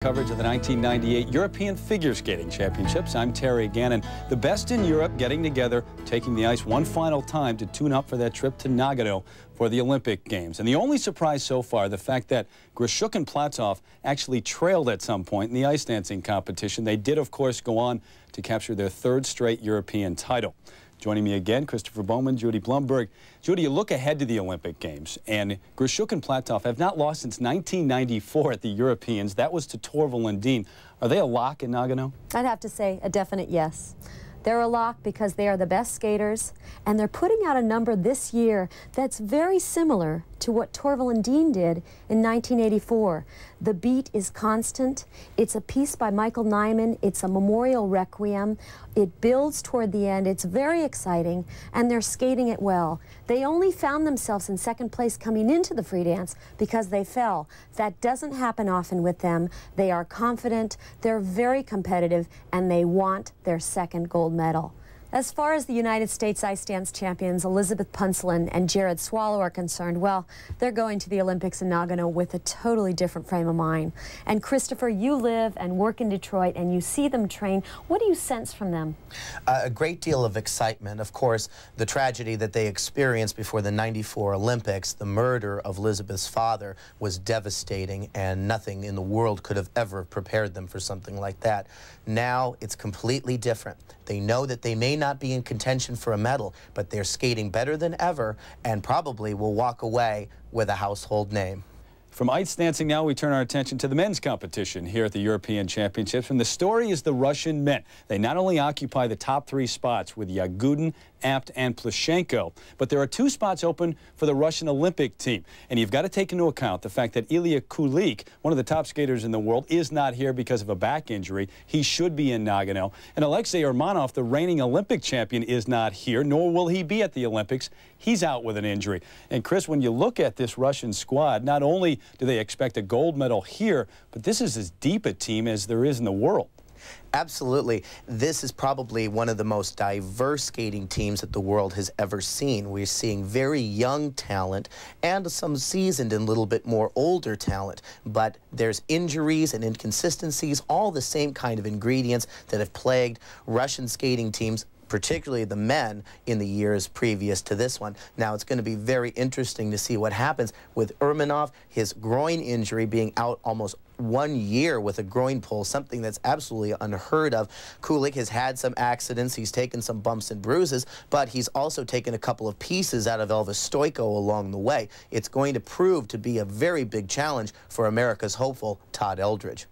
Coverage of the 1998 European Figure Skating Championships. I'm Terry Gannon. The best in Europe getting together, taking the ice one final time to tune up for that trip to Nagano for the Olympic Games. And the only surprise so far, the fact that Grishuk and Platov actually trailed at some point in the ice dancing competition. They did, of course, go on to capture their third straight European title. Joining me again, Christopher Bowman, Judy Blumberg. Judy, you look ahead to the Olympic Games, and Grishuk and Platov have not lost since 1994 at the Europeans. That was to Torvill and Dean. Are they a lock in Nagano? I'd have to say a definite yes. They're a lock because they are the best skaters, and they're putting out a number this year that's very similar to what Torvill and Dean did in 1984. The beat is constant. It's a piece by Michael Nyman. It's a memorial requiem. It builds toward the end. It's very exciting, and they're skating it well. They only found themselves in second place coming into the free dance because they fell. That doesn't happen often with them. They are confident, they're very competitive, and they want their second gold medal. As far as the United States ice dance champions Elizabeth Punslin and Jared Swallow are concerned, well, they're going to the Olympics in Nagano with a totally different frame of mind. And Christopher, you live and work in Detroit and you see them train. What do you sense from them? A great deal of excitement. Of course, the tragedy that they experienced before the '94 Olympics, the murder of Elizabeth's father, was devastating, and nothing in the world could have ever prepared them for something like that. Now it's completely different. They know that they may not be in contention for a medal, but they're skating better than ever and probably will walk away with a household name. From ice dancing now, we turn our attention to the men's competition here at the European Championships. And the story is the Russian men. They not only occupy the top three spots with Yagudin, Apt, and Plushenko, but there are two spots open for the Russian Olympic team. And you've got to take into account the fact that Ilya Kulik, one of the top skaters in the world, is not here because of a back injury. He should be in Nagano. And Alexei Urmanov, the reigning Olympic champion, is not here, nor will he be at the Olympics. He's out with an injury. And Chris, when you look at this Russian squad, not only do they expect a gold medal here, but this is as deep a team as there is in the world. Absolutely. This is probably one of the most diverse skating teams that the world has ever seen. We're seeing very young talent and some seasoned and a little bit more older talent. But there's injuries and inconsistencies, all the same kind of ingredients that have plagued Russian skating teams, particularly the men, in the years previous to this one. Now, it's going to be very interesting to see what happens with Urmanov, his groin injury being out almost 1 year with a groin pull, something that's absolutely unheard of. Kulik has had some accidents, he's taken some bumps and bruises, but he's also taken a couple of pieces out of Elvis Stoico along the way. It's going to prove to be a very big challenge for America's hopeful Todd Eldridge.